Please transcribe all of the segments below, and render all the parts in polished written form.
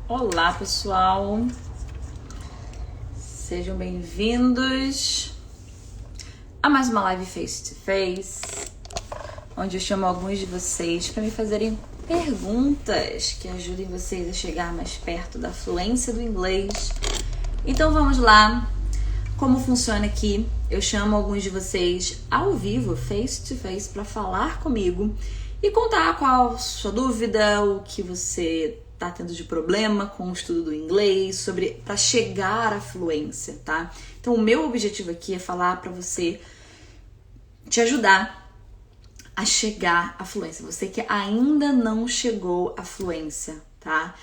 Olá, pessoal. Sejam bem-vindos a mais uma live face to face, onde eu chamo alguns de vocês para me fazerem perguntas que ajudem vocês a chegar mais perto da fluência do inglês. Então vamos lá. Como funciona aqui? Eu chamo alguns de vocês ao vivo, face to face, para falar comigo e contar qual a sua dúvida, o que você tá tendo de problema com o estudo do inglês, para chegar à fluência, tá? Então o meu objetivo aqui é falar para você, te ajudar a chegar à fluência. Você que ainda não chegou à fluência, tá?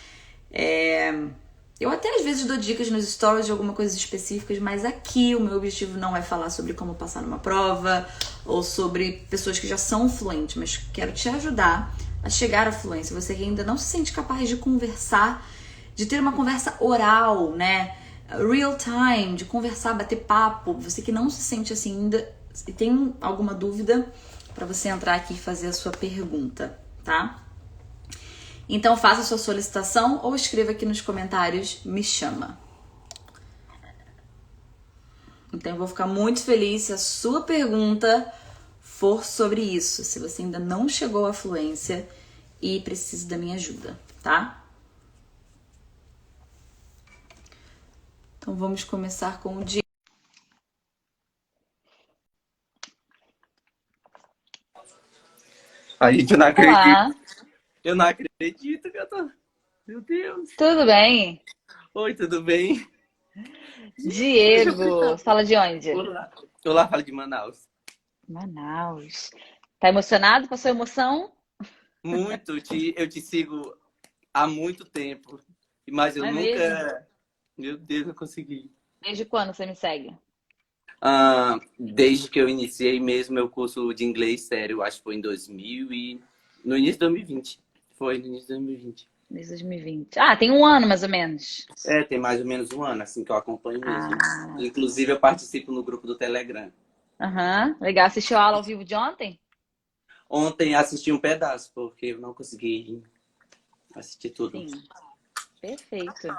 Eu até às vezes dou dicas nos stories de algumas coisas específicas, mas aqui o meu objetivo não é falar sobre como passar numa prova ou sobre pessoas que já são fluentes, mas quero te ajudar a chegar à fluência. Você que ainda não se sente capaz de conversar, de ter uma conversa oral, né? Real time, de conversar, bater papo. Você que não se sente assim ainda e tem alguma dúvida, para você entrar aqui e fazer a sua pergunta, tá? Então faça a sua solicitação ou escreva aqui nos comentários, me chama. Então eu vou ficar muito feliz se a sua pergunta for sobre isso, se você ainda não chegou à fluência e precisa da minha ajuda, tá? Então vamos começar com o dia. A gente não acredita. Olá, Eu não acredito que eu tô. Meu Deus. tudo bem? Oi, tudo bem? Deixa eu Diego, explicar. fala de onde? Olá. Olá, fala de Manaus. Manaus. Tá emocionado com a sua emoção? Muito, eu te sigo há muito tempo, mas eu Não é mesmo? nunca. Meu Deus, não consegui. Desde quando você me segue? Desde que eu iniciei mesmo meu curso de inglês sério, acho que foi em 2000 e... no início de 2020. Foi no início de 2020. Desde 2020. Ah, tem um ano mais ou menos. Tem mais ou menos um ano, assim, que eu acompanho mesmo. Ah, Inclusive, eu participo no grupo do Telegram. aham. Legal. Assistiu a aula ao vivo de ontem? Ontem assisti um pedaço, porque eu não consegui assistir tudo. Sim, perfeito.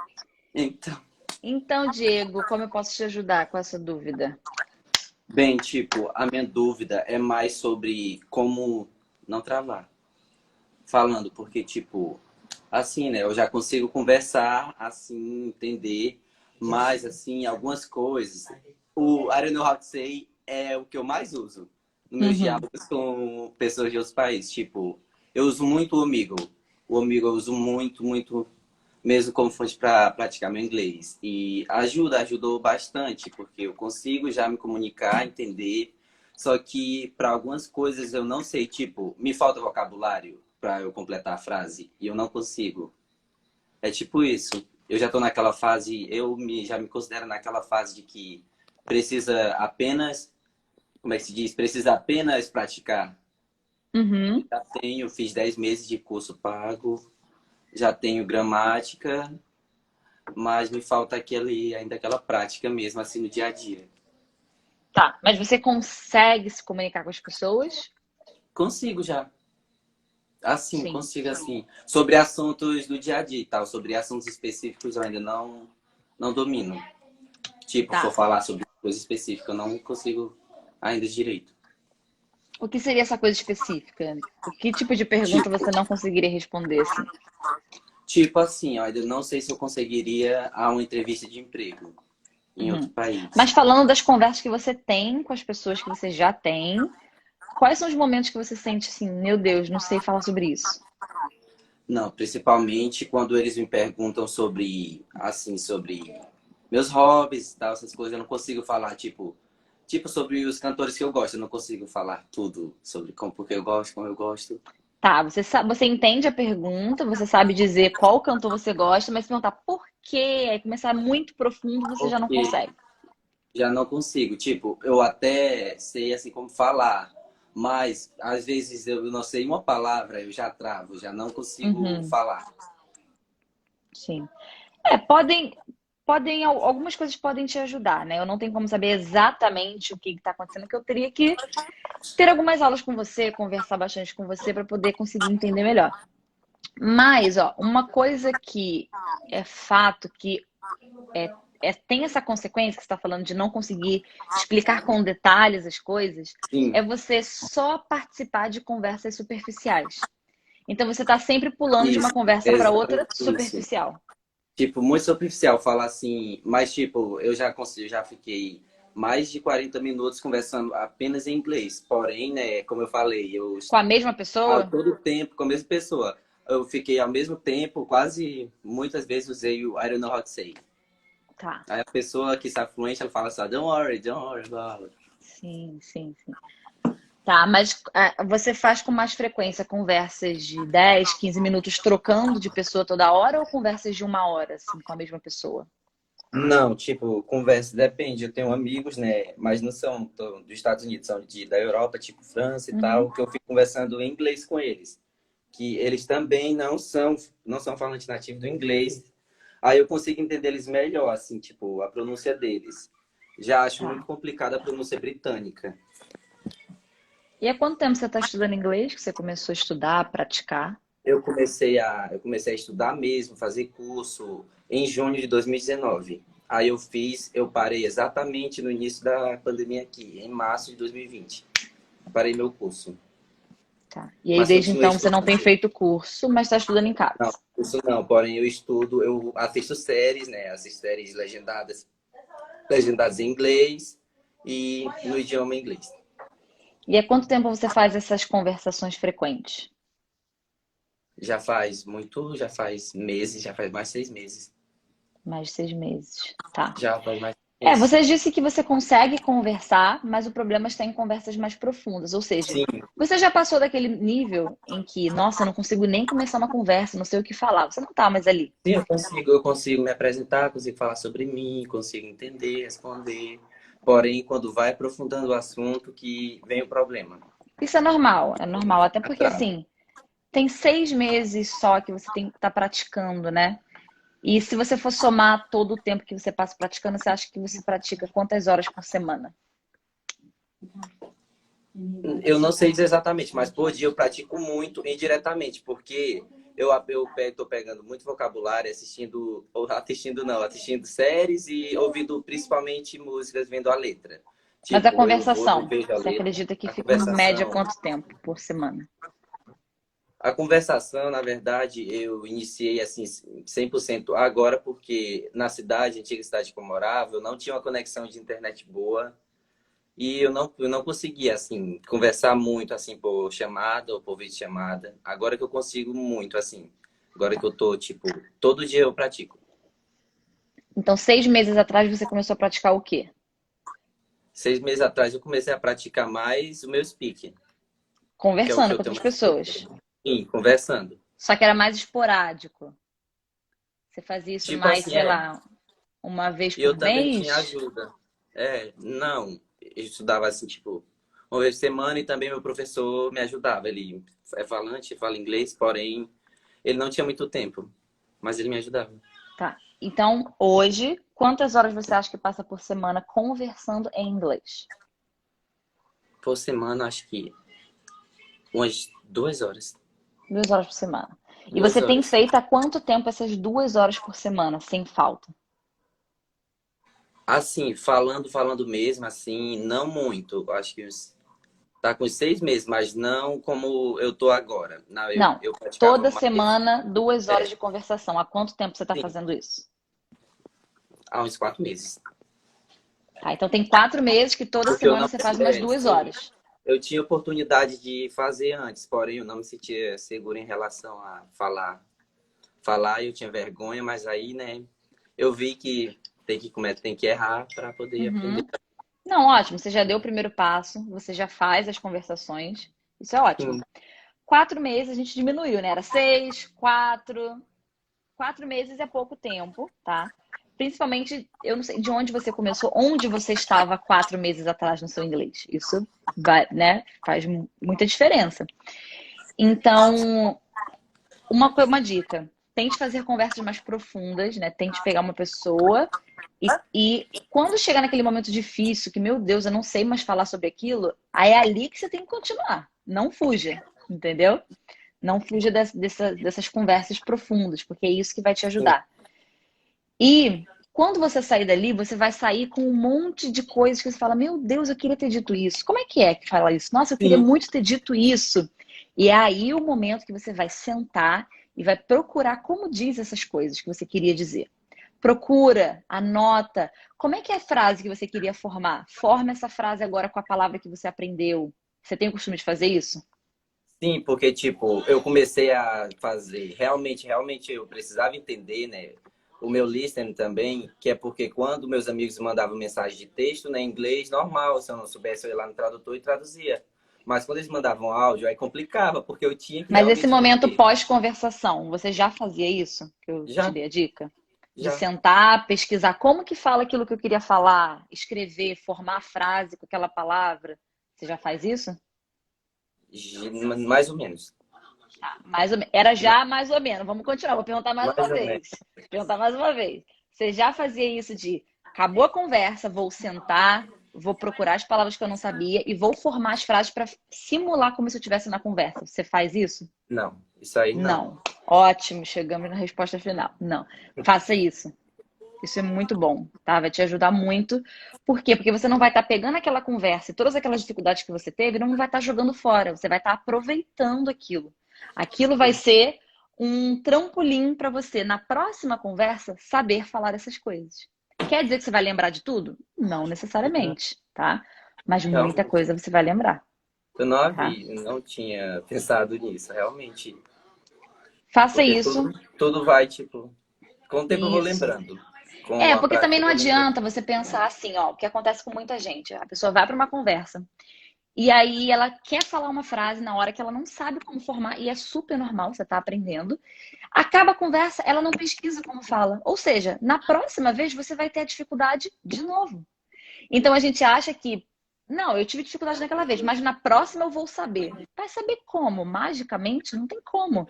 Então, Então, Diego, como eu posso te ajudar com essa dúvida? bem, tipo, a minha dúvida é mais sobre como não travar. Falando, porque, tipo, assim, né? Eu já consigo conversar, assim, entender, mas, assim, algumas coisas. O I don't know how to say é o que eu mais uso nos meus Uhum, diálogos com pessoas de outros países. Tipo, eu uso muito o amigo. O amigo eu uso muito, muito, mesmo como fonte para praticar meu inglês. E ajudou bastante, porque eu consigo já me comunicar, entender. Só que para algumas coisas eu não sei, tipo, me falta vocabulário para eu completar a frase e eu não consigo. É tipo isso. Eu já tô naquela fase, já me considero naquela fase de que precisa apenas, como é que se diz? Precisa apenas praticar. uhum. Fiz 10 meses de curso pago, já tenho gramática, mas me falta ainda aquela prática mesmo, assim, no dia a dia. Tá, mas você consegue se comunicar com as pessoas? Consigo já. Assim, Sim. consigo assim. Sobre assuntos do dia a dia e tal, sobre assuntos específicos eu ainda não domino. Tipo, for Tá. falar sobre coisa específica, eu não consigo ainda direito. O que seria essa coisa específica? O que tipo de pergunta Tipo, você não conseguiria responder assim? tipo assim, eu ainda não sei se eu conseguiria a uma entrevista de emprego em outro Uhum. país. Mas falando das conversas que você tem com as pessoas que você já tem, quais são os momentos que você sente assim, meu Deus, não sei falar sobre isso? Não, principalmente quando eles me perguntam sobre, assim, sobre meus hobbies e tal, essas coisas, eu não consigo falar, tipo sobre os cantores que eu gosto, eu não consigo falar tudo sobre porque eu gosto, como eu gosto. Tá, você sabe, você entende a pergunta, você sabe dizer qual cantor você gosta, mas se perguntar por quê, aí começar muito profundo, você já não Porque consegue. já não consigo. Tipo, eu até sei assim como falar, mas às vezes eu não sei uma palavra, eu já travo, já não consigo Uhum, falar. sim. Algumas coisas podem te ajudar, né? Eu não tenho como saber exatamente o que está acontecendo, que eu teria que ter algumas aulas com você, conversar bastante com você para poder conseguir entender melhor. Mas, ó, uma coisa que é fato que é, tem essa consequência que você está falando de não conseguir explicar com detalhes as coisas, Sim, é você só participar de conversas superficiais. Então você está sempre pulando de uma isso, conversa para outra exatamente isso. superficial. Tipo, muito superficial falar assim, mas tipo, eu já fiquei mais de 40 minutos conversando apenas em inglês. Porém, né, como eu falei, eu Com a mesma ao pessoa? todo tempo com a mesma pessoa. Eu fiquei ao mesmo tempo, quase muitas vezes usei o I don't know how to say. Tá. Aí a pessoa que está fluente, ela fala assim, don't worry about it. Sim, sim, sim. Tá, mas você faz com mais frequência conversas de 10, 15 minutos trocando de pessoa toda hora ou conversas de uma hora, assim, com a mesma pessoa? Não, tipo, conversa depende. Eu tenho amigos, né? Mas não são dos Estados Unidos, são da Europa, tipo França e Uhum. tal, que eu fico conversando em inglês com eles. Que eles também não são falantes nativos do inglês. Aí eu consigo entender eles melhor, assim, tipo, a pronúncia deles. Já acho muito Tá. complicada a pronúncia britânica. E há quanto tempo você está estudando inglês? Que você começou a estudar, a praticar? Eu comecei a estudar mesmo, fazer curso em junho de 2019. Aí eu parei exatamente no início da pandemia aqui, em março de 2020. Parei meu curso. Tá. E aí, Mas desde continuei então, você não tem estudando. feito curso, mas está estudando em Não, casa. curso não, porém eu estudo, eu assisto séries, né? Assisto séries legendadas em inglês e no idioma inglês. E há quanto tempo você faz essas conversações frequentes? Já faz meses, já faz mais de 6 meses. Mais de 6 meses. Tá. Já faz mais de É, 6 meses. você disse que você consegue conversar, mas o problema está em conversas mais profundas. Ou seja, Sim, você já passou daquele nível em que, nossa, eu não consigo nem começar uma conversa, não sei o que falar. Você não tá mais ali. sim, eu consigo me apresentar, consigo falar sobre mim, consigo entender, responder. Porém, quando vai aprofundando o assunto, que vem o problema. Isso é normal, é normal. Até porque, Atrás. assim, tem 6 meses só que você tem que estar praticando, né? E se você for somar todo o tempo que você passa praticando, você acha que você pratica quantas horas por semana? Eu não sei dizer exatamente, mas por dia eu pratico muito indiretamente, porque tô pegando muito vocabulário assistindo, ou assistindo não, assistindo séries e ouvindo principalmente músicas, vendo a letra. Mas a Tipo, eu conversação, vejo a você letra, acredita que a fica em média conversação. quanto tempo por semana? A conversação, na verdade, eu iniciei assim 100% agora, porque na cidade, antiga cidade que eu morava, eu não tinha uma conexão de internet boa. E eu não conseguia, assim, conversar muito, assim, por chamada ou por videochamada. Agora que eu consigo muito, assim. Agora que eu tô, tipo, todo dia eu pratico. Então, 6 meses atrás você começou a praticar o quê? 6 meses atrás eu comecei a praticar mais o meu speaking, que é o que Conversando eu com tenho outras mais feito. pessoas. Sim, conversando. Só que era mais esporádico. Você fazia isso Tipo mais, assim, sei lá, uma vez e eu por também tinha mês? ajuda. Não. Eu estudava, assim, tipo, uma vez por semana e também meu professor me ajudava. Ele é falante, fala inglês, porém, ele não tinha muito tempo, mas ele me ajudava. Tá. Então, hoje, quantas horas você acha que passa por semana conversando em inglês? Por semana, acho que umas 2 horas. 2 horas por semana. E Duas você tem horas. feito há quanto tempo essas 2 horas por semana, sem falta? Assim, falando mesmo, assim, não muito. Acho que tá com uns 6 meses, mas não como eu tô agora. Não, Não. eu praticava Toda mais, semana, 2 horas é, de conversação. Há quanto tempo você está sim, fazendo isso? há uns 4 meses. Tá, então tem 4 meses que toda Porque eu semana não, você faz umas duas sim, horas. eu tinha oportunidade de fazer antes, porém eu não me sentia seguro em relação a falar. Falar, eu tinha vergonha, mas aí, né, eu vi que tem que errar para poder aprender. Uhum. Não, ótimo. Você já deu o primeiro passo, você já faz as conversações. Isso é ótimo. Sim, 4 meses a gente diminuiu, né? Era 6, 4. 4 meses é pouco tempo, tá? Principalmente, eu não sei de onde você começou, onde você estava 4 meses atrás no seu inglês. Isso vai, né, faz muita diferença. Então, uma dica: tente fazer conversas mais profundas, né? Tente pegar uma pessoa e quando chegar naquele momento difícil, que, meu Deus, eu não sei mais falar sobre aquilo, aí é ali que você tem que continuar. Não fuja, entendeu? Não fuja dessas conversas profundas, porque é isso que vai te Sim, ajudar. E quando você sair dali, você vai sair com um monte de coisas que você fala: Meu Deus, eu queria ter dito isso. Como é que fala isso? Nossa, eu queria sim. muito ter dito isso. E é aí o momento que você vai sentar e vai procurar como diz essas coisas que você queria dizer. Procura, anota. Como é que é a frase que você queria formar? Forma essa frase agora com a palavra que você aprendeu. Você tem o costume de fazer isso? Sim, porque, tipo, eu comecei a fazer, realmente eu precisava entender, né, o meu listening também, que é porque quando meus amigos mandavam mensagem de texto, né, em inglês, normal, se eu não soubesse, eu ia lá no tradutor e traduzia. Mas quando eles mandavam áudio, aí complicava, porque eu tinha que Mas esse realmente momento entender. pós-conversação, você já fazia isso? Que eu te Já, dei a dica? De já. sentar, pesquisar como que fala aquilo que eu queria falar, escrever, formar a frase com aquela palavra. Você já faz isso? Mais ou menos. Mais ou menos. Era já mais ou menos. Vamos continuar. Vou perguntar mais uma Mais ou menos. vez. Vou perguntar mais uma vez. Você já fazia isso de acabou a conversa, vou sentar, vou procurar as palavras que eu não sabia e vou formar as frases para simular como se eu estivesse na conversa. Você faz isso? Não, isso aí não. Não. Ótimo, chegamos na resposta final. Não. Faça isso. Isso é muito bom, tá? Vai te ajudar muito. Por quê? Porque você não vai estar pegando aquela conversa e todas aquelas dificuldades que você teve, não vai estar jogando fora. Você vai estar aproveitando aquilo. Aquilo vai ser um trampolim para você, na próxima conversa, saber falar essas coisas. Quer dizer que você vai lembrar de tudo? Não necessariamente, tá? Mas muita Realmente. coisa você vai lembrar, Eu não tá? havia, não tinha pensado nisso, realmente. Faça Porque isso. tudo vai, tipo, com o tempo eu vou Isso. lembrando. Com É, a porque também prática eu não vou lembrando. adianta você pensar assim, ó, o que acontece com muita gente. A pessoa vai para uma conversa e aí ela quer falar uma frase na hora que ela não sabe como formar, e é super normal, você tá aprendendo. Acaba a conversa, ela não pesquisa como fala. Ou seja, na próxima vez você vai ter a dificuldade de novo. Então a gente acha que, não, eu tive dificuldade naquela vez, mas na próxima eu vou saber. Vai saber como? Magicamente? Não tem como.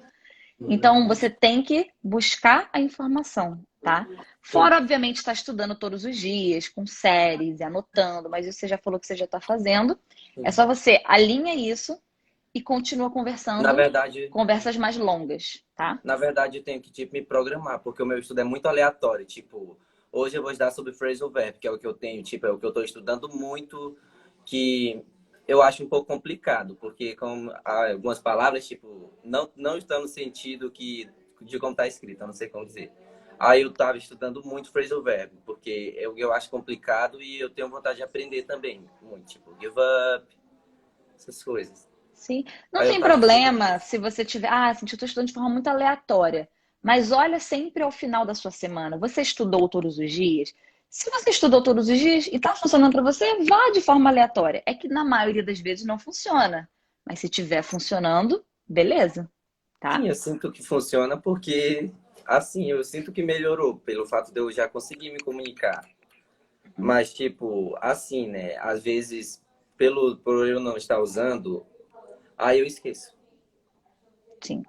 Então, você tem que buscar a informação, tá? Sim, Fora, obviamente, estar estudando todos os dias, com séries e anotando, mas isso você já falou que você já está fazendo. É sim. só você alinha isso e continua Na conversando, verdade, conversas mais longas, tá? na verdade, eu tenho que, tipo, me programar, porque o meu estudo é muito aleatório. Tipo, hoje eu vou estudar sobre phrasal verb, que é o que eu tenho, tipo, é o que eu estou estudando muito, que eu acho um pouco complicado, porque com algumas palavras, tipo, não estão no sentido de como está escrito, eu não sei como dizer. Aí eu estava estudando muito phrasal verb, porque eu acho complicado e eu tenho vontade de aprender também, muito, tipo, give up, essas coisas. Sim. Não Aí eu tem estava estudando. problema se você tiver. Ah, assim, eu estou estudando de forma muito aleatória. Mas olha sempre ao final da sua semana. Você estudou todos os dias? Se você estudou todos os dias e está funcionando para você, vá de forma aleatória. É que na maioria das vezes não funciona. Mas se estiver funcionando, beleza, Sim, tá? eu sinto que funciona porque, assim, eu sinto que melhorou pelo fato de eu já conseguir me comunicar. Mas, tipo, assim, né? Às vezes, por eu não estar usando, aí eu esqueço. Sim,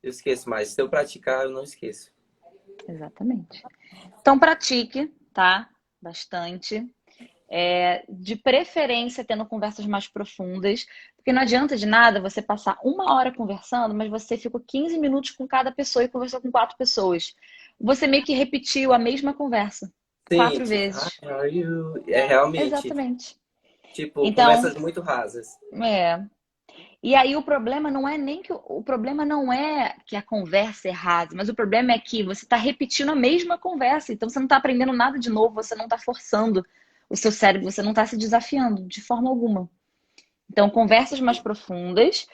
Eu esqueço, mas se eu praticar, eu não esqueço. exatamente. Então pratique, tá? Bastante. De preferência tendo conversas mais profundas, porque não adianta de nada você passar uma hora conversando, mas você ficou 15 minutos com cada pessoa e conversou com quatro pessoas. Você meio que repetiu a mesma conversa Sim, quatro tipo, hi, vezes. how are you? É realmente, Exatamente. tipo, Então, conversas muito rasas. é. E aí o problema não é nem que o problema não é que a conversa é rasa, mas o problema é que você está repetindo a mesma conversa, então você não está aprendendo nada de novo, você não está forçando o seu cérebro, você não está se desafiando de forma alguma. Então, conversas mais profundas.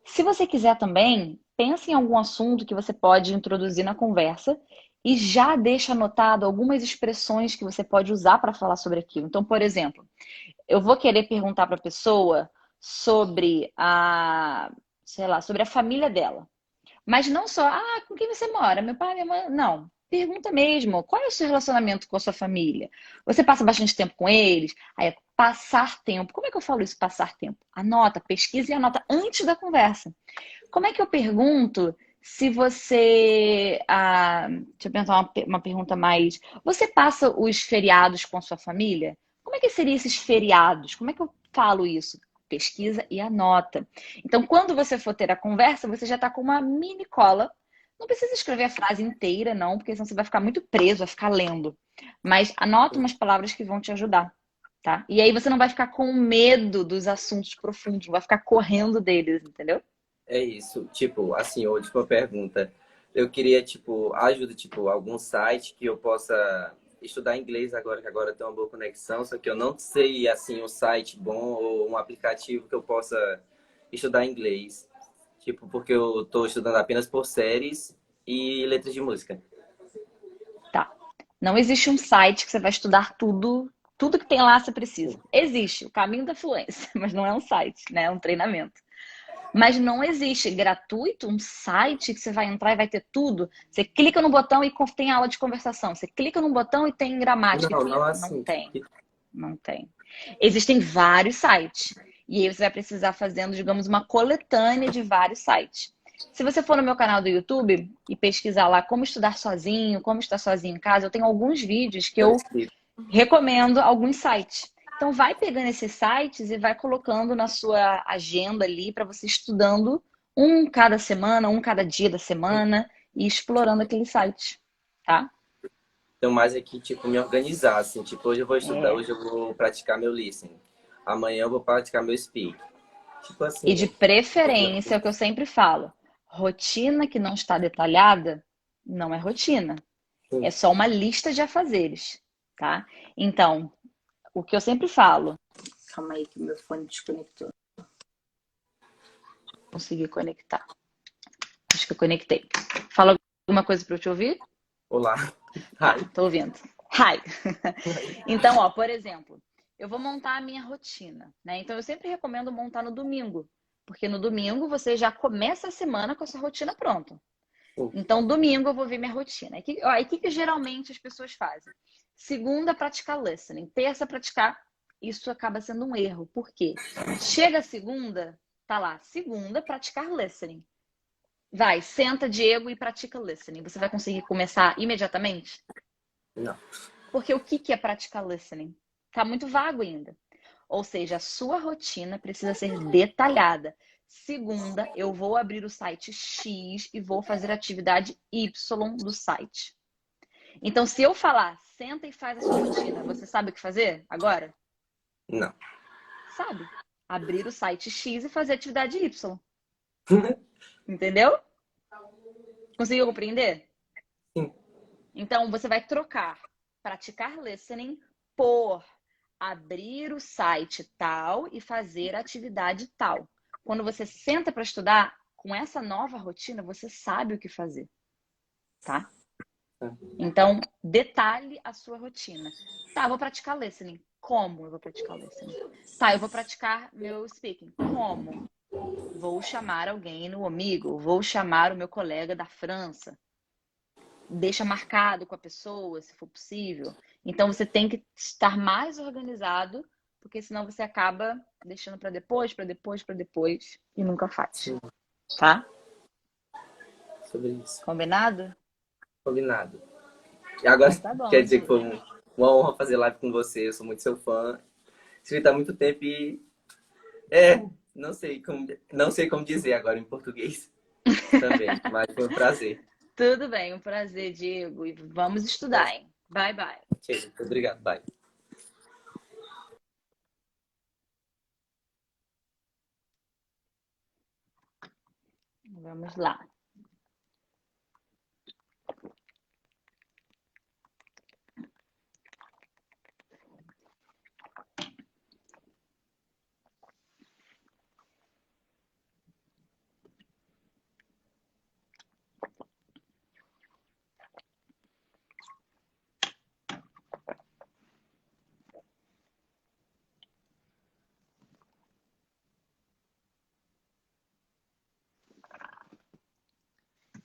Se você quiser também, pense em algum assunto que você pode introduzir na conversa e já deixa anotado algumas expressões que você pode usar para falar sobre aquilo. Então, por exemplo, eu vou querer perguntar para a pessoa sobre sei lá, sobre a família dela. Mas não só, com quem você mora? Meu pai, minha mãe. Não. Pergunta mesmo, qual é o seu relacionamento com a sua família? Você passa bastante tempo com eles? Aí, passar tempo. Como é que eu falo isso, passar tempo? Anota, pesquisa e anota antes da conversa. Como é que eu pergunto se você. Deixa eu pensar uma pergunta mais. Você passa os feriados com a sua família? Como é que seriam esses feriados? Como é que eu falo isso? pesquisa e anota. Então, quando você for ter a conversa, você já está com uma mini cola. Não precisa escrever a frase inteira, não, porque senão você vai ficar muito preso, vai ficar lendo. Mas anota umas palavras que vão te ajudar, tá? E aí você não vai ficar com medo dos assuntos profundos, não vai ficar correndo deles, entendeu? É isso. Tipo, assim, última pergunta. Eu queria, tipo, ajuda, tipo, algum site que eu possa estudar inglês agora, que agora tem uma boa conexão, só que eu não sei, assim, um site bom ou um aplicativo que eu possa estudar inglês. Tipo, porque eu tô estudando apenas por séries e letras de música. Tá. Não existe um site que você vai estudar tudo, tudo que tem lá você precisa. Existe o caminho da fluência, mas não é um site, né? É um treinamento. Mas não existe gratuito um site que você vai entrar e vai ter tudo. Você clica no botão e tem aula de conversação. Você clica no botão e tem gramática. Não, não Não assim. tem. Não tem. Existem vários sites. E aí você vai precisar fazendo, digamos, uma coletânea de vários sites. Se você for no meu canal do YouTube e pesquisar lá como estudar sozinho, como estar sozinho em casa, eu tenho alguns vídeos que eu recomendo alguns sites. Então vai pegando esses sites e vai colocando na sua agenda ali para você estudando um cada semana, um cada dia da semana e explorando aquele site, tá? Então, mais aqui, tipo, me organizar, assim. Tipo, hoje eu vou estudar, É. hoje eu vou praticar meu listening. Amanhã eu vou praticar meu speak. Tipo E de assim. preferência, é o que eu sempre falo, rotina que não está detalhada não é rotina. É só uma lista de afazeres, tá? Então, o que eu sempre falo. Calma aí que meu fone desconectou. Consegui conectar. Acho que eu conectei. Fala alguma coisa para eu te ouvir? Olá. Tá, Hi. tô ouvindo. Hi! Então, ó, por exemplo, eu vou montar a minha rotina, né? Então, eu sempre recomendo montar no domingo, porque no domingo você já começa a semana com a sua rotina pronta. Então, domingo eu vou ver minha rotina. E o que geralmente as pessoas fazem? Segunda, praticar listening. Terça, praticar. Isso acaba sendo um erro. Por quê? Chega a segunda, tá lá. Segunda, praticar listening. Vai, senta, Diego, e pratica listening. Você vai conseguir começar imediatamente? Não. Porque o que é praticar listening? Tá muito vago ainda. Ou seja, a sua rotina precisa ser detalhada. Segunda, eu vou abrir o site X e vou fazer a atividade Y do site. Então, se eu falar, senta e faz a sua rotina, você sabe o que fazer agora? Não. Sabe. Abrir o site X e fazer a atividade Y. Entendeu? Conseguiu compreender? Sim. Então, você vai trocar praticar listening por abrir o site tal e fazer a atividade tal. Quando você senta para estudar, com essa nova rotina, você sabe o que fazer, tá? Então, detalhe a sua rotina. Tá, eu vou praticar listening. Como eu vou praticar listening? Tá, eu vou praticar meu speaking. Como? Vou chamar alguém no amigo, vou chamar o meu colega da França. Deixa marcado com a pessoa, se for possível. Então você tem que estar mais organizado, porque senão você acaba deixando para depois, para depois, para depois e nunca faz. Sim. Tá? Sobre isso. Combinado? Combinado. E agora, Então tá quer bom, dizer que Diego. foi uma honra fazer live com você. Eu sou muito seu fã. Escrito há muito tempo e... É, não sei como dizer agora em português também. Mas foi um prazer. Tudo bem, um prazer, Diego. E vamos estudar, hein? Bye, bye. Tchau. Obrigado. Bye. Vamos lá.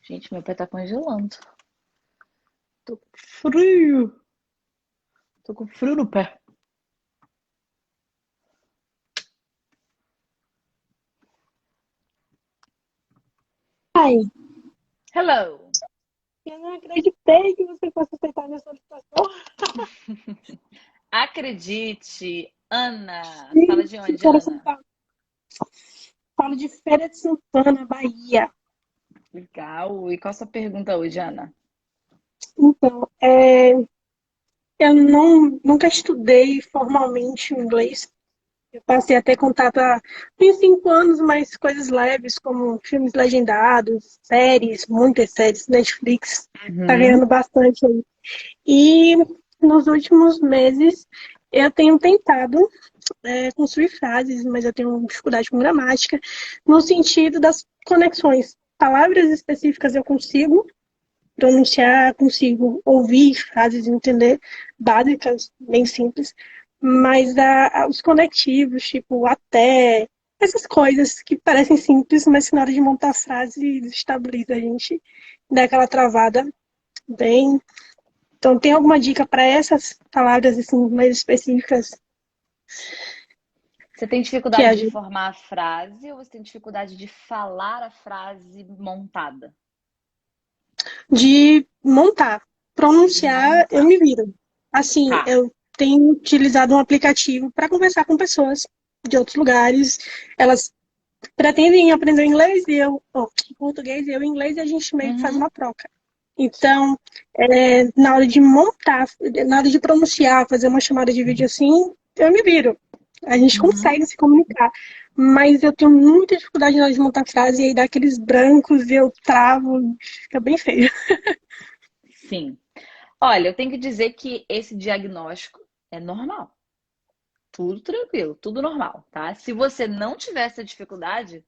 Gente, meu pé tá congelando. Tô com frio. Tô com frio no pé. Ai, Hello. eu não acreditei que você fosse aceitar minha solicitação. Acredite, Ana. Fala Gente, de eu onde, quero Ana? aceitar. Falo de Feira de Santana, Bahia. Legal. E qual a sua pergunta hoje, Ana? Então, eu nunca estudei formalmente o inglês. Eu passei a ter contato há uns 5 anos, mas coisas leves, como filmes legendados, séries, muitas séries, Netflix, tá Uhum. ganhando bastante aí. E nos últimos meses eu tenho tentado construir frases, mas eu tenho dificuldade com gramática, no sentido das conexões. Palavras específicas eu consigo pronunciar, consigo ouvir frases e entender, básicas, bem simples, mas os conectivos, tipo até, essas coisas que parecem simples, mas que na hora de montar a frase desestabiliza a gente, dá aquela travada bem. Então, tem alguma dica para essas palavras assim, mais específicas Você tem que dificuldade de ajudam? formar a frase ou você tem dificuldade de falar a frase montada? De montar? De Pronunciar, eu montar. me viro. Assim, Tá. eu tenho utilizado um aplicativo para conversar com pessoas de outros lugares. Elas pretendem aprender inglês e português e eu inglês, e a gente meio que faz Uhum. uma troca. Então, na hora de montar, na hora de pronunciar, fazer uma chamada de vídeo assim, eu me viro. A gente Uhum. consegue se comunicar. Mas eu tenho muita dificuldade na hora de montar frase e aí dá aqueles brancos e eu travo, fica bem feio. Sim. Olha, eu tenho que dizer que esse diagnóstico é normal. Tudo tranquilo, tudo normal, tá? Se você não tiver essa dificuldade,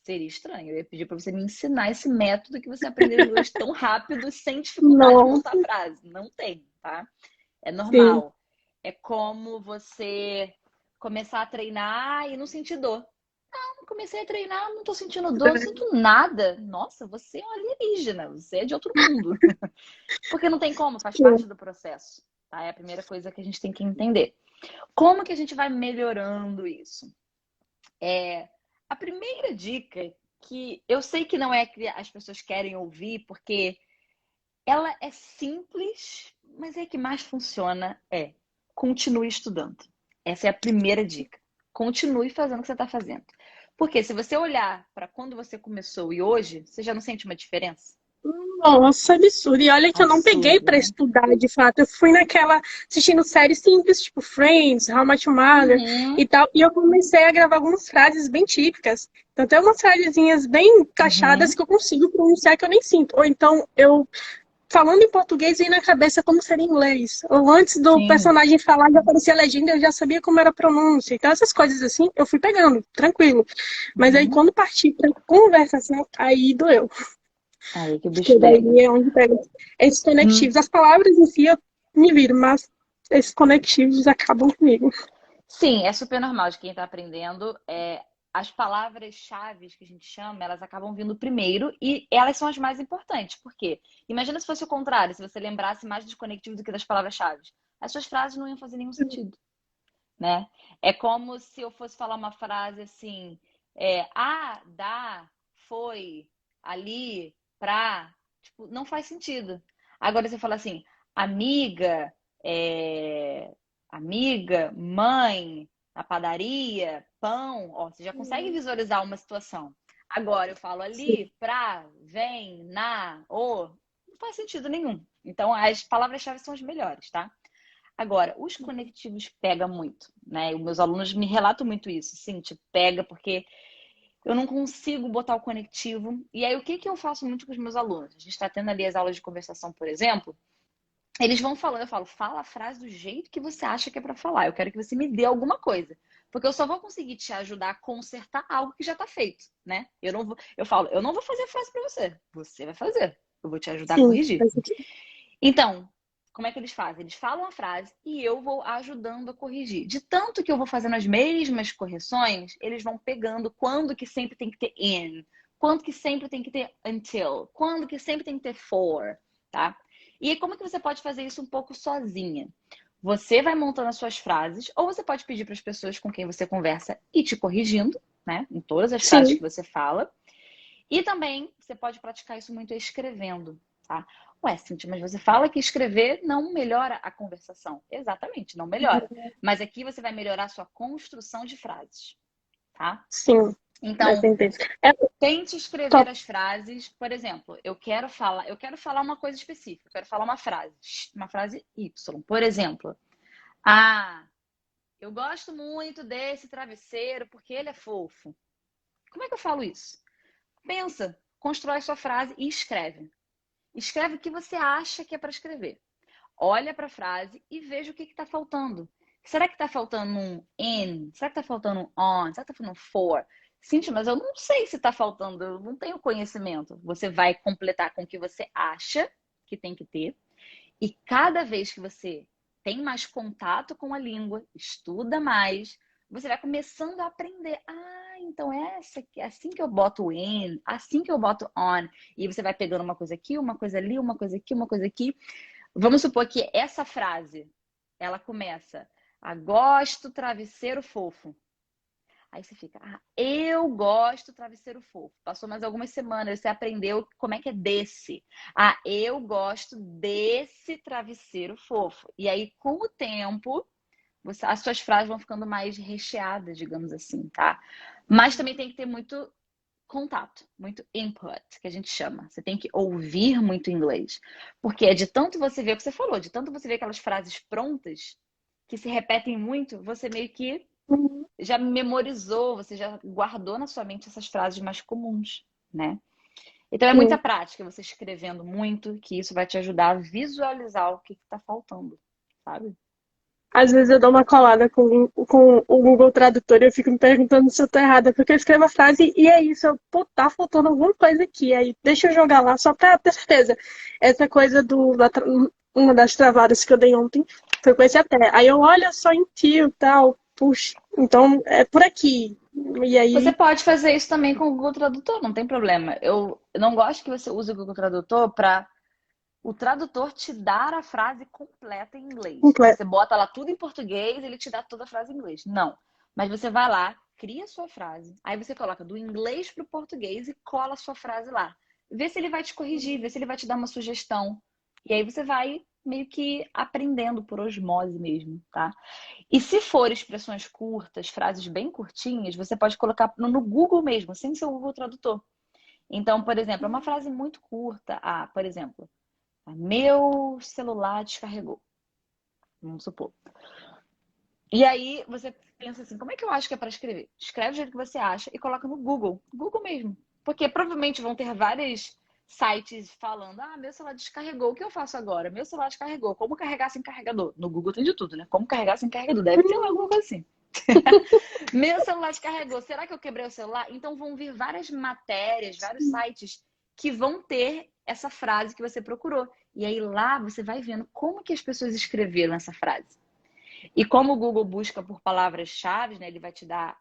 seria estranho. Eu ia pedir para você me ensinar esse método que você aprendeu inglês tão rápido sem dificuldade de montar a Nossa, frase. Não tem, tá? É sim. normal. É como você começar a treinar e não sentir dor. Comecei a treinar, não tô sentindo dor, não sinto nada. Nossa, você é um alienígena, você é de outro mundo. Porque não tem como, faz parte do processo, tá? É a primeira coisa que a gente tem que entender. Como que a gente vai melhorando isso? A primeira dica, que eu sei que não é que as pessoas querem ouvir, porque ela é simples, mas é a que mais funciona, continue estudando. Essa é a primeira dica. Continue fazendo o que você está fazendo. Porque se você olhar para quando você começou e hoje, você já não sente uma diferença? Nossa, absurdo. E olha que eu não peguei Absurdo, pra né? estudar, de fato. Eu fui naquela, assistindo séries simples, tipo Friends, How I Met Your Mother Uhum, e tal. E eu comecei a gravar algumas frases bem típicas. Então tem umas frasezinhas bem encaixadas uhum, que eu consigo pronunciar que eu nem sinto. Ou então eu, falando em português, vem na cabeça como seria em inglês. Ou antes do sim. personagem falar, já aparecia a legenda, eu já sabia como era a pronúncia. Então essas coisas assim, eu fui pegando, tranquilo. Mas aí Uhum. quando parti pra conversação, aí doeu. Aí que o bicho Porque pega. daí é onde pega esses Hum. conectivos. As palavras em si eu me viro, mas esses conectivos acabam comigo. Sim, é super normal de quem está aprendendo. As palavras-chave que a gente chama, elas acabam vindo primeiro e elas são as mais importantes. Por quê? Imagina se fosse o contrário, se você lembrasse mais dos conectivos do que das palavras-chave. As suas frases não iam fazer nenhum sentido, né? É como se eu fosse falar uma frase assim, dá, foi, ali, pra. Tipo, não faz sentido. Agora você fala assim, amiga, é, amiga, mãe, na padaria, pão, ó, você já consegue visualizar uma situação. Agora eu falo Sim. ali, pra, vem, na, o, não faz sentido nenhum. Então as palavras-chave são as melhores, tá? Agora, os conectivos pega muito, né? Os meus alunos me relatam muito isso. Sim, tipo, pega porque eu não consigo botar o conectivo. E aí, o que que eu faço muito com os meus alunos? A gente está tendo ali as aulas de conversação, por exemplo. Eles vão falando, eu falo, fala a frase do jeito que você acha que é para falar. Eu quero que você me dê alguma coisa. Porque eu só vou conseguir te ajudar a consertar algo que já está feito, né? Eu falo, eu não vou fazer a frase para você. Você vai fazer. Eu vou te ajudar a Sim, corrigir. faz sentido. Então, como é que eles fazem? Eles falam a frase e eu vou ajudando a corrigir. De tanto que eu vou fazendo as mesmas correções, eles vão pegando quando que sempre tem que ter in, quando que sempre tem que ter until, quando que sempre tem que ter for, tá? E como que você pode fazer isso um pouco sozinha? Você vai montando as suas frases, ou você pode pedir para as pessoas com quem você conversa e te corrigindo, né? Em todas as frases Sim, que você fala. E também você pode praticar isso muito escrevendo, tá? Ué, Cintia, mas você fala que escrever não melhora a conversação. Exatamente, não melhora. Mas aqui você vai melhorar a sua construção de frases. tá? Sim, com Então, certeza. É tente escrever top. as frases. Por exemplo, eu quero falar uma coisa específica, eu quero falar uma frase Y. Por exemplo, ah, eu gosto muito desse travesseiro porque ele é fofo. Como é que eu falo isso? Pensa, constrói sua frase e escreve. Escreve o que você acha que é para escrever. Olha para a frase e veja o que está faltando. Será que está faltando um in? Será que está faltando um on? Será que está faltando um for? Cíntia, mas eu não sei se está faltando, eu não tenho conhecimento. Você vai completar com o que você acha que tem que ter. E cada vez que você tem mais contato com a língua, estuda mais, você vai começando a aprender. Ah, então é assim que eu boto o in, assim que eu boto on. E você vai pegando uma coisa aqui, uma coisa ali, uma coisa aqui, uma coisa aqui. Vamos supor que essa frase, ela começa, gosto travesseiro fofo. Aí você fica, eu gosto travesseiro fofo. Passou mais algumas semanas, você aprendeu como é que é desse. Eu gosto desse travesseiro fofo. E aí, com o tempo, as suas frases vão ficando mais recheadas, digamos assim, tá? Mas também tem que ter muito contato, muito input, que a gente chama. Você tem que ouvir muito inglês. Porque é de tanto você ver o que você falou, de tanto você ver aquelas frases prontas, que se repetem muito, você meio que Uhum. já memorizou, você já guardou na sua mente essas frases mais comuns, né? Então é muita Sim. prática, você escrevendo muito, que isso vai te ajudar a visualizar o que está faltando, sabe? Às vezes eu dou uma colada com o Google Tradutor e eu fico me perguntando se eu tô errada, porque eu escrevo a frase e é isso, pô, tá faltando alguma coisa aqui. Aí deixa eu jogar lá só pra ter certeza. Essa coisa uma das travadas que eu dei ontem foi com esse até. Aí eu olho só em tio e tal, puxa, então é por aqui. E Você aí, pode fazer isso também com o Google Tradutor, não tem problema. Eu não gosto que você use o Google Tradutor para o tradutor te dar a frase completa em inglês. completo. Você bota lá tudo em português, ele te dá toda a frase em inglês. Não. Mas você vai lá, cria a sua frase, aí você coloca do inglês para o português e cola a sua frase lá. Vê se ele vai te corrigir, vê se ele vai te dar uma sugestão. E aí você vai meio que aprendendo por osmose mesmo, tá? E se for expressões curtas, frases bem curtinhas, você pode colocar no Google mesmo, sem ser o Google Tradutor. Então, por exemplo, é uma frase muito curta. Por exemplo, meu celular descarregou. Vamos supor. E aí você pensa assim, como é que eu acho que é para escrever? Escreve do jeito que você acha e coloca no Google. Google mesmo. Porque provavelmente vão ter vários sites falando, meu celular descarregou, o que eu faço agora? Meu celular descarregou, como carregar sem carregador? No Google tem de tudo, né? Como carregar sem carregador? Deve ter lá alguma coisa assim. Meu celular descarregou, será que eu quebrei o celular? Então vão vir várias matérias, vários sites que vão ter essa frase que você procurou. E aí lá você vai vendo como que as pessoas escreveram essa frase. E como o Google busca por palavras-chave, né, ele vai te dar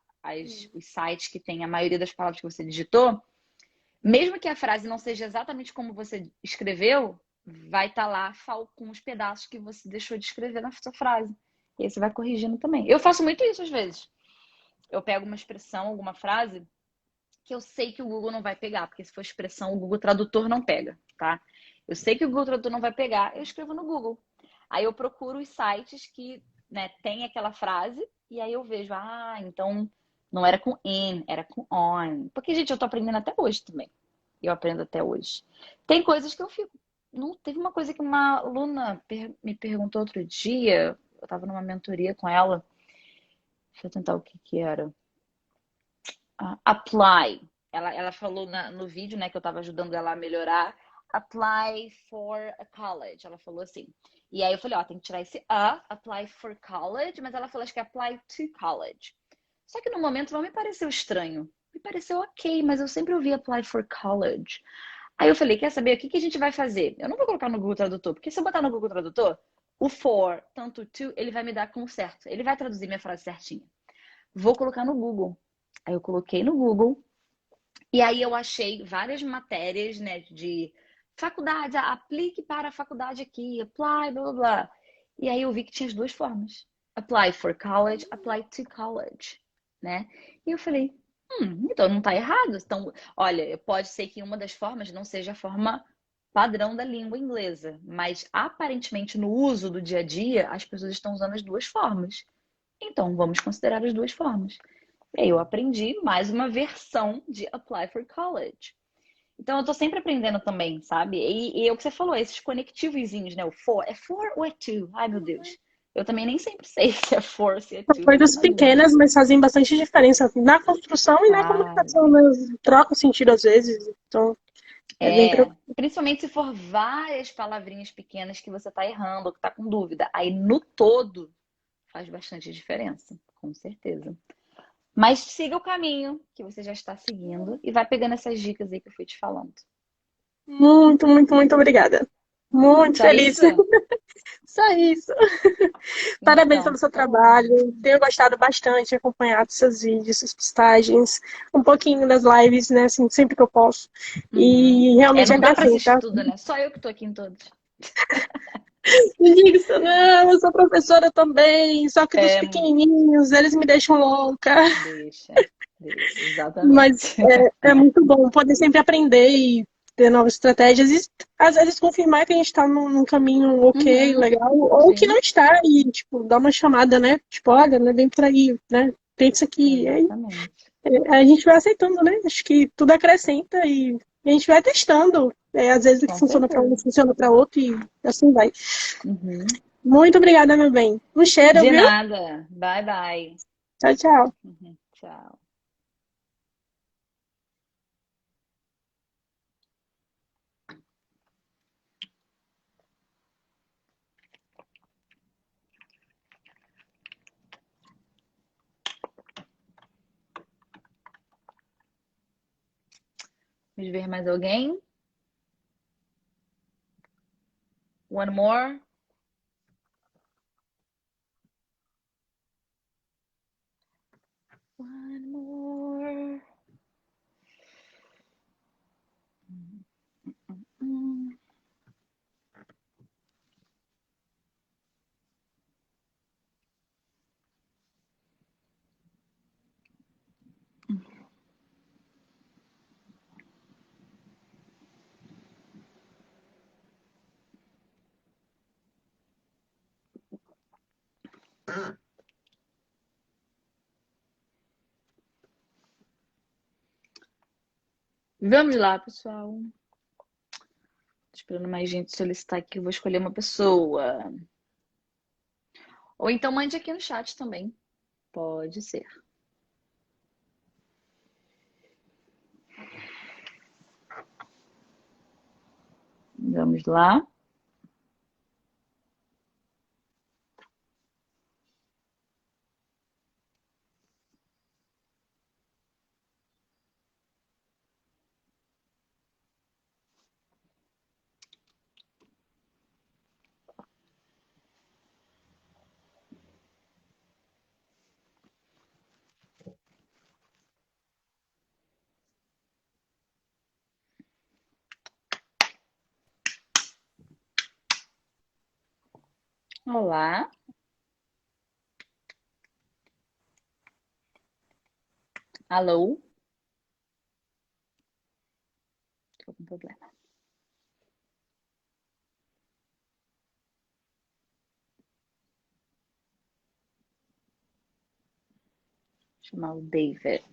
os sites que tem a maioria das palavras que você digitou. Mesmo que a frase não seja exatamente como você escreveu, vai estar lá com os pedaços que você deixou de escrever na sua frase. E aí você vai corrigindo também. Eu faço muito isso às vezes. Eu pego uma expressão, alguma frase, que eu sei que o Google não vai pegar, porque se for expressão, o Google Tradutor não pega, tá? Eu sei que o Google Tradutor não vai pegar, eu escrevo no Google. Aí eu procuro os sites que, né, tem aquela frase e aí eu vejo, então não era com in, era com on. Porque, gente, eu tô aprendendo até hoje também. Eu aprendo até hoje. Tem coisas que eu fico. Não, teve uma coisa que uma aluna me perguntou outro dia, eu tava numa mentoria com ela. Deixa eu tentar o que era. Apply. Ela falou no vídeo, né, que eu estava ajudando ela a melhorar. Apply for a college. Ela falou assim. E aí eu falei, tem que tirar esse apply for college, mas ela falou, acho que é apply to college. Só que no momento não me pareceu estranho. Me pareceu ok, mas eu sempre ouvi apply for college. Aí eu falei, quer saber o que a gente vai fazer? Eu não vou colocar no Google Tradutor, porque se eu botar no Google Tradutor, o for, tanto to, ele vai me dar com certo. Ele vai traduzir minha frase certinha. Vou colocar no Google. Aí eu coloquei no Google e aí eu achei várias matérias, né, de faculdade, aplique para a faculdade aqui, apply, blá blá blá. E aí eu vi que tinha as duas formas. Apply for college, apply to college, né? E eu falei, então não tá errado. Então, olha, pode ser que uma das formas não seja a forma padrão da língua inglesa, mas aparentemente no uso do dia a dia as pessoas estão usando as duas formas. Então vamos considerar as duas formas. E aí eu aprendi mais uma versão de Apply for College. Então eu tô sempre aprendendo também, sabe? E é o que você falou, esses conectivozinhos, né? O for, é for ou é to? Ai, meu Deus. Eu também nem sempre sei se é for ou se é São to, fico coisas na dúvida. pequenas, mas fazem bastante diferença na construção e na comunicação, Fazem. né? Troca o sentido às vezes, então é bem É, preocupante. principalmente se for várias palavrinhas pequenas que você tá errando ou que tá com dúvida. Aí no todo faz bastante diferença, com certeza. Mas siga o caminho que você já está seguindo e vai pegando essas dicas aí que eu fui te falando. Muito, muito, muito obrigada. Muito Só feliz. isso? Só isso. Parabéns Então, pelo seu tá bom. trabalho. Tenho gostado bastante de acompanhar seus vídeos, suas postagens, um pouquinho das lives, né? Assim, sempre que eu posso. Uhum. E É, realmente não dá pra assistir acrescenta. tudo, né? Só eu que tô aqui em todos. Não diga isso, não, eu sou professora também, só que dos É, pequenininhos, eles me deixam louca. deixa, deixa, Mas exatamente. é muito bom poder sempre aprender e ter novas estratégias. E às vezes confirmar que a gente está num caminho ok, Uhum, legal, ou que não sim, está, e tipo, dar uma chamada, né? Tipo, olha, não é bem por aí, né? Pensa que. Aí, exatamente. a gente vai aceitando, né? Acho que tudo acrescenta e a gente vai testando. Às vezes o que Com funciona para um não certeza. funciona para outro e assim vai. Uhum. Muito obrigada, meu bem. Um cheiro, De viu? nada. Bye, bye. Tchau, tchau. Uhum. Tchau. Vamos ver mais alguém? One more? One more. Hum. Vamos lá, pessoal. Tô esperando mais gente solicitar aqui. Eu vou escolher uma pessoa. Ou então mande aqui no chat também. Pode ser. Vamos lá. Olá. Alô? Tô com problema. Vou chamar o David.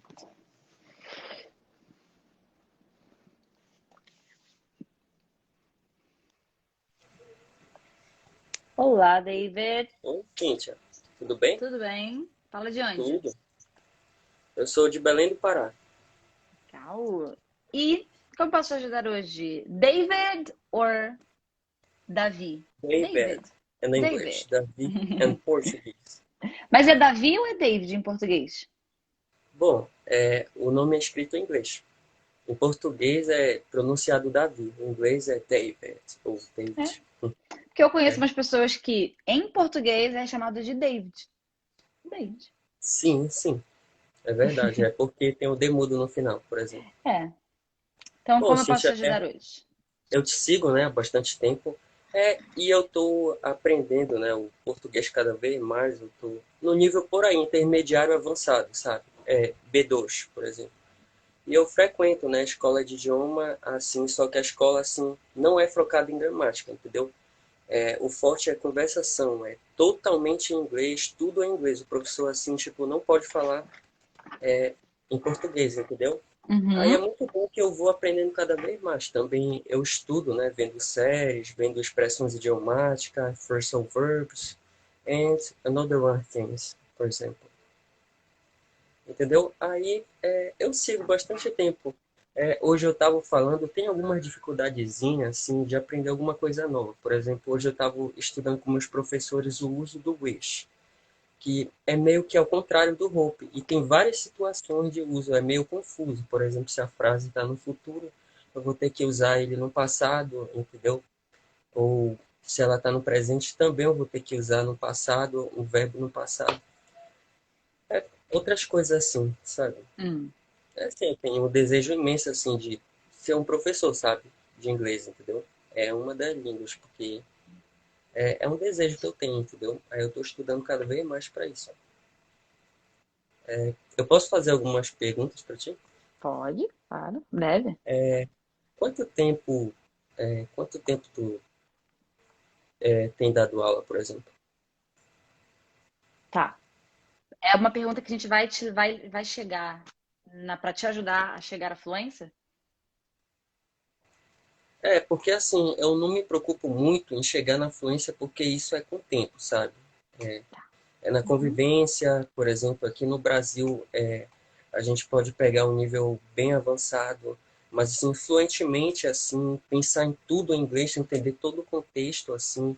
Olá, David. Oi, Cíntia. Tudo bem? Tudo bem? Fala de onde? Tudo. Eu sou de Belém do Pará. Legal. E como posso te ajudar hoje? David or Davi? David David. in David. English, Davi in Portuguese. Mas é Davi ou é David em português? Bom, o nome é escrito em inglês. Em português é pronunciado Davi. Em inglês é David ou É. David. Porque eu conheço É. umas pessoas que em português é chamado de David. David. Sim, sim. É verdade. É porque tem o demudo no final, por exemplo. É. Então, Bom, como eu posso te Cíntia, ajudar hoje? eu te sigo, né, há bastante tempo. E eu estou aprendendo, né, o português cada vez mais. Eu tô no nível por aí, intermediário avançado, sabe? B2, por exemplo. E eu frequento, né, escola de idioma, assim, só que a escola, assim, não é focada em gramática, entendeu? O forte é a conversação, é totalmente em inglês, tudo é em inglês. O professor, assim, tipo, não pode falar em português, entendeu? Aí é Uhum. muito bom que eu vou aprendendo cada vez mais. Também eu estudo, né? Vendo séries, vendo expressões idiomáticas, phrasal verbs, and another one things, por exemplo. Entendeu? Aí eu sigo bastante tempo. Hoje eu estava falando, tem algumas dificuldadezinhas, assim, de aprender alguma coisa nova. Por exemplo, hoje eu estava estudando com meus professores o uso do wish, que é meio que ao contrário do hope. E tem várias situações de uso, é meio confuso. Por exemplo, se a frase está no futuro, eu vou ter que usar ele no passado, entendeu? Ou se ela está no presente, também eu vou ter que usar no passado, o verbo no passado. Outras coisas assim, sabe? Hum. Assim, eu tenho um desejo imenso, assim, de ser um professor, sabe? De inglês, entendeu? É uma das línguas, porque é um desejo que eu tenho, entendeu? Aí eu estou estudando cada vez mais para isso. Eu posso fazer algumas perguntas para ti? Pode, claro, deve. Quanto tempo, quanto tempo tu tem dado aula, por exemplo? Tá. É uma pergunta que a gente vai chegar para te ajudar a chegar à fluência? Porque assim, eu não me preocupo muito em chegar na fluência, porque isso é com o tempo, sabe? É, é na Uhum. convivência, por exemplo, aqui no Brasil, a gente pode pegar um nível bem avançado, mas assim, fluentemente, assim, pensar em tudo em inglês, entender todo o contexto, assim,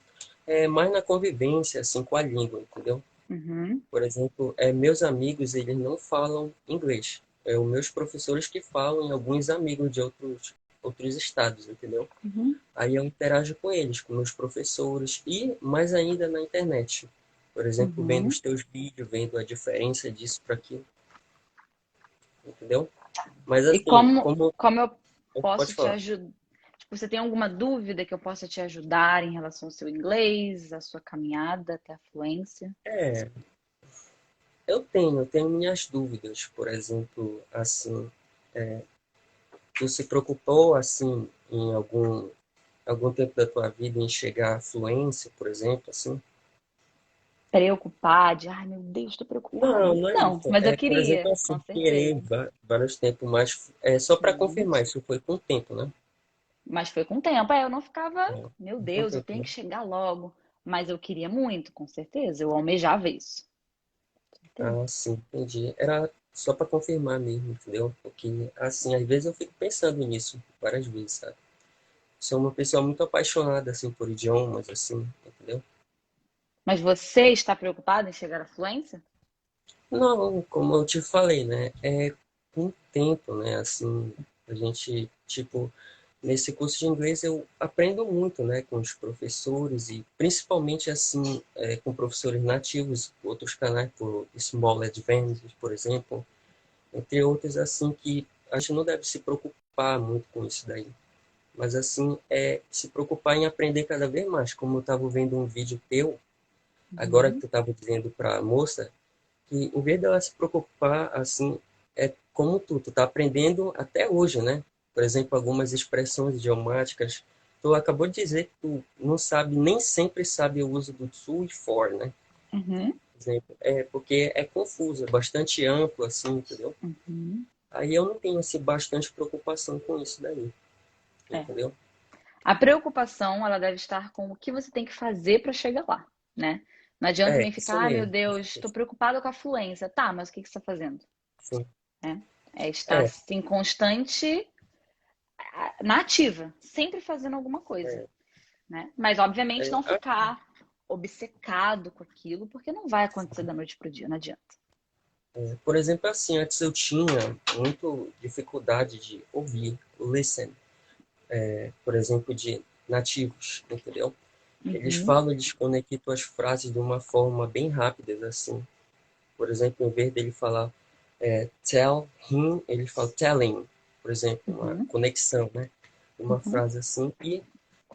mais na convivência, assim, com a língua, entendeu? Uhum. Por exemplo, meus amigos, eles não falam inglês. Os meus professores que falam e alguns amigos de outros estados, entendeu? Uhum. Aí eu interajo com eles, com meus professores e mais ainda na internet. Por exemplo, vendo Uhum. os teus vídeos, vendo a diferença disso para aquilo, entendeu? Mas E assim, como como eu posso pode te falar? ajudar? Tipo, você tem alguma dúvida que eu possa te ajudar em relação ao seu inglês, à sua caminhada até a fluência? É, eu tenho minhas dúvidas, por exemplo, assim, tu se preocupou assim em algum tempo da tua vida em chegar à fluência, por exemplo, assim? Preocupar, de, ai meu Deus, estou Não, preocupada. não é Não, isso. mas eu Por exemplo, queria, com assim, querer certeza. vários tempos, mas só para Sim. confirmar, isso foi com o tempo, né? Mas foi com o tempo. É, eu não ficava, É, meu com o Deus, eu tempo, tenho né? que chegar logo. Mas eu queria muito, com certeza. Eu almejava isso. Com certeza. Ah, sim, entendi. Era só para confirmar mesmo, entendeu? Porque, assim, às vezes eu fico pensando nisso várias vezes, sabe? Sou uma pessoa muito apaixonada, assim, por idiomas, assim, entendeu? Mas você está preocupado em chegar à fluência? Não, como eu te falei, né? É com o tempo, né? Assim, a gente, tipo, nesse curso de inglês eu aprendo muito, né? Com os professores e principalmente, assim, com professores nativos, outros canais, por Small Advances, por exemplo, entre outros, assim, que a gente não deve se preocupar muito com isso daí. Mas, assim, se preocupar em aprender cada vez mais. Como eu estava vendo um vídeo teu, agora que Uhum. tu estava dizendo para a moça, que em vez dela se preocupar, assim, é como tu tá aprendendo até hoje, né? Por exemplo, algumas expressões idiomáticas. Tu acabou de dizer que tu não sabe, nem sempre sabe o uso do to e for, né? Uhum. Por exemplo, porque é confuso, é bastante amplo, assim, entendeu? Uhum. Aí eu não tenho, assim, bastante preocupação com isso daí, É. entendeu? A preocupação, ela deve estar com o que você tem que fazer para chegar lá, né? Não adianta também Isso ficar, ai meu mesmo. Deus, estou preocupada com a fluência. Tá, mas o que que você está fazendo? Sim. Né? É estar É, assim, constante, na ativa, sempre fazendo alguma coisa, é, né? Mas obviamente é, não ficar obcecado com aquilo, porque não vai acontecer da noite pro dia, não adianta. por exemplo, assim, antes eu tinha muito dificuldade de ouvir, listen, por exemplo, de nativos, entendeu? Eles Uhum, falam, eles conectam as frases de uma forma bem rápida, assim. Por exemplo, em vez dele falar tell him, ele fala telling, por exemplo, uma uhum, conexão, né? Uma uhum, frase assim. E,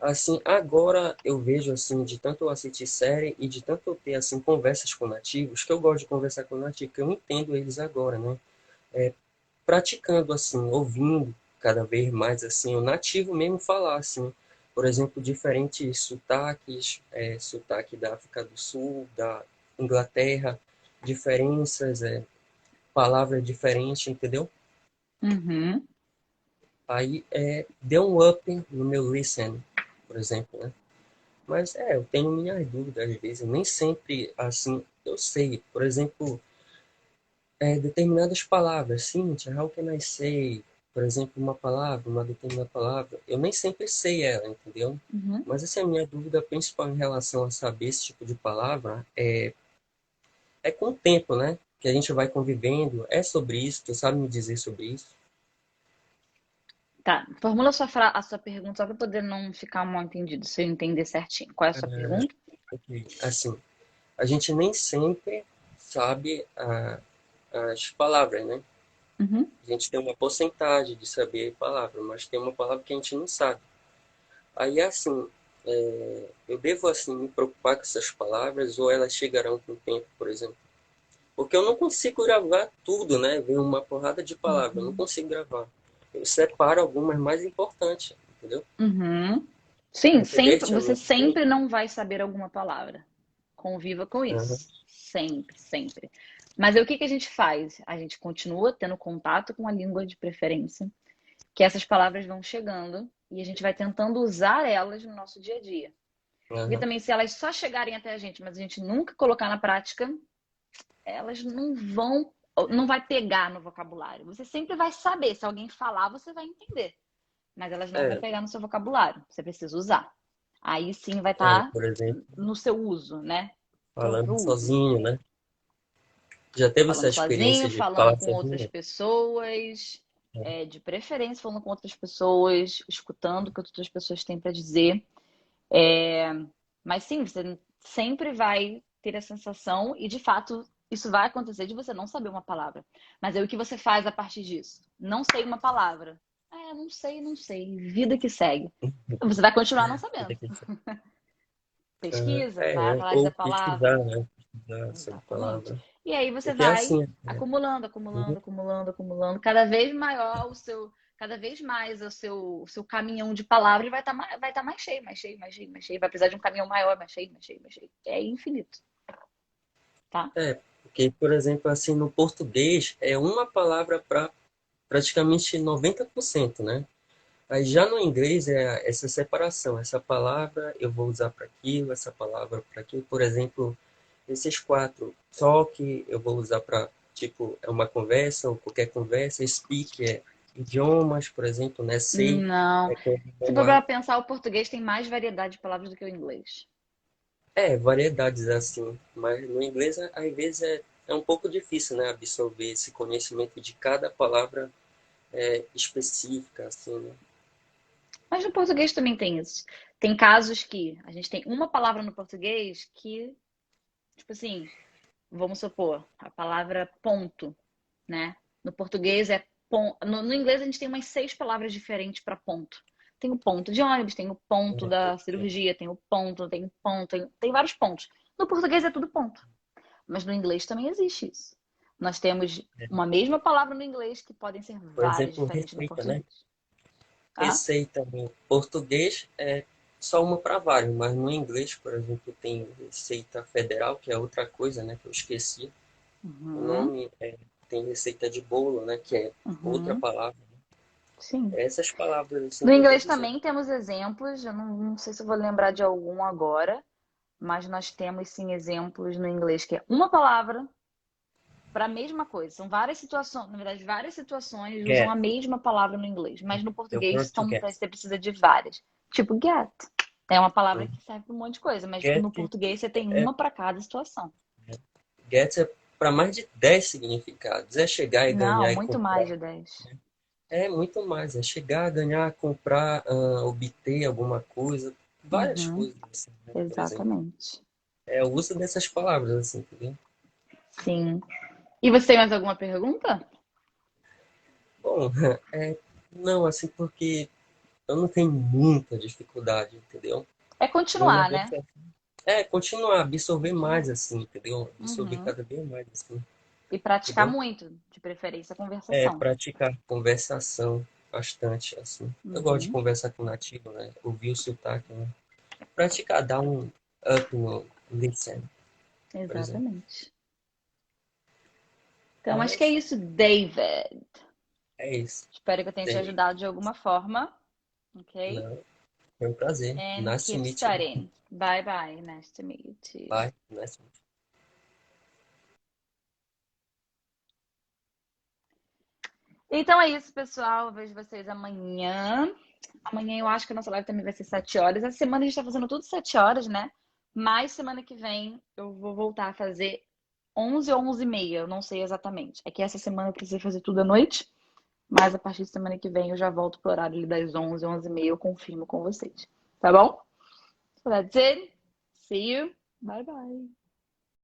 assim, agora eu vejo, assim, de tanto eu assistir série e de tanto eu ter, assim, conversas com nativos, que eu gosto de conversar com nativos, que eu entendo eles agora, né? Praticando, assim, ouvindo cada vez mais, assim, o nativo mesmo falar, assim. Por exemplo, diferentes sotaques, sotaque da África do Sul, da Inglaterra, diferenças, palavra diferente, entendeu? Uhum. Aí deu um up no meu listen, por exemplo, né? Mas eu tenho minhas dúvidas às vezes, nem sempre assim eu sei. Por exemplo, determinadas palavras, Cynthia, how can I say? Por exemplo, uma determinada palavra, eu nem sempre sei ela, entendeu? Uhum. Mas essa é a minha dúvida principal em relação a saber esse tipo de palavra, é com o tempo, né? Que a gente vai convivendo, é sobre isso, tu sabe me dizer sobre isso? Tá, formula a sua pergunta só para poder não ficar mal entendido, se eu entender certinho. Qual é a sua pergunta? Ok. Assim, a gente nem sempre sabe as palavras, né? Uhum. A gente tem uma porcentagem de saber palavra, mas tem uma palavra que a gente não sabe. Aí, assim, eu devo, assim, me preocupar com essas palavras ou elas chegarão com o tempo, por exemplo? Porque eu não consigo gravar tudo, né? Vem uma porrada de palavras, eu não consigo gravar. Eu separo algumas mais importantes, entendeu? Uhum. Sim, sempre, Português eu você não sei. sempre não vai saber alguma palavra. Conviva com Aham. isso. Sempre, sempre. Mas aí o que que a gente faz? A gente continua tendo contato com a língua de preferência, que essas palavras vão chegando e a gente vai tentando usar elas no nosso dia a dia. Porque Aham. também, se elas só chegarem até a gente, mas a gente nunca colocar na prática, elas não vai pegar no vocabulário. Você sempre vai saber, se alguém falar, você vai entender, mas elas não vão É, pegar no seu vocabulário. Você precisa usar. Aí sim vai estar por exemplo, no seu uso, né? Próprio falando uso. sozinho, né? Já teve essa Falando sozinho, experiência de falando falar com outras sozinho? pessoas, de preferência falando com outras pessoas, escutando o que outras pessoas têm para dizer. Mas sim, você sempre vai ter a sensação, e de fato isso vai acontecer de você não saber uma palavra. Mas aí o que você faz a partir disso? Não sei uma palavra. Não sei, não sei. Vida que segue. Você vai continuar não sabendo. Aham. Pesquisa, vai atrás da Ou pesquisar, palavra. né? Pesquisar sobre Exatamente. palavra. E aí você Porque é vai assim, acumulando, uhum. acumulando, acumulando, acumulando. Cada vez maior cada vez mais o seu caminhão de palavras vai tá mais cheio, mais cheio, mais cheio, mais cheio. Vai precisar de um caminhão maior, mais cheio, mais cheio, mais cheio. É infinito, tá? Porque, por exemplo, assim, no português é uma palavra para praticamente 90%, né? Aí já no inglês é essa separação. Essa palavra eu vou usar para aquilo, essa palavra para aquilo. Por exemplo, esses quatro. Talk eu vou usar para, tipo, é uma conversa ou qualquer conversa. Speak é idiomas, por exemplo, né? Say Não. é como Se for para pensar, o português tem mais variedade de palavras do que o inglês. variedades assim. Mas no inglês, às vezes, é um pouco difícil, né? Absorver esse conhecimento de cada palavra específica, assim, né? Mas no português também tem isso. Tem casos que a gente tem uma palavra no português que, tipo assim, vamos supor, a palavra ponto, né? No português é ponto. No inglês a gente tem umas 6 palavras diferentes para ponto. Tem o ponto de ônibus, tem o ponto da cirurgia, tem o ponto, tem o ponto, tem vários pontos. No português é tudo ponto. Mas no inglês também existe isso. Nós temos uma mesma palavra no inglês que podem ser Por várias exemplo, diferentes no receita, né? português. Tá? Receita no português é só uma para vários, mas no inglês, por exemplo, tem Receita Federal, que é outra coisa, né, que eu esqueci. O Uhum, nome tem Receita de Bolo, né, que é outra uhum. palavra. Sim. Essas palavras assim No que eu estou inglês dizendo. também temos exemplos, eu não sei se eu vou lembrar de algum agora, mas nós temos sim exemplos no inglês que é uma palavra para a mesma coisa. São várias situações, na verdade, várias situações usam Get, a mesma palavra no inglês, mas no eu português pronto to get. você precisa de várias. Tipo get. É uma palavra que serve para um monte de coisa, mas Get no português você tem é, uma para cada situação. get é para mais de 10 significados. É chegar e Não, ganhar e muito mais comprar. de 10. É muito mais. É chegar, ganhar, comprar, obter alguma coisa. Várias Uhum, coisas, assim, né, por exemplo. exatamente. É o uso dessas palavras, assim, entendeu? Sim. E você tem mais alguma pergunta? Bom, não, assim, porque eu não tenho muita dificuldade, entendeu? É Meu continuar, negócio né? é continuar, absorver mais, Continuar. assim, entendeu? Absorver Uhum. cada vez mais, assim, E praticar entendeu? muito, de preferência a É, conversação. praticar conversação bastante, assim. Eu gosto de Uhum. conversar com nativo, né? Ouvir o sotaque, né? Praticar, dar um up no listen, por exemplo. Exatamente. Então, acho que é Mas isso, David. é isso. Espero que eu tenha te Tem. ajudado de alguma forma, ok? Não, foi um prazer. And Nice to keep meet you. studying. Bye bye. Nice to meet you too. Bye. Nice to meet you. Então é isso, pessoal. Eu vejo vocês amanhã. Amanhã eu acho que a nossa live também vai ser 7 horas. Essa semana a gente tá fazendo tudo 7 horas, né? Mas semana que vem eu vou voltar a fazer 11 ou 11h30. Eu não sei exatamente. É que essa semana eu precisei fazer tudo à noite. Mas a partir de semana que vem eu já volto pro horário ali das 11, 11h30. Eu confirmo com vocês. Tá bom? So that's it. See you. Bye bye.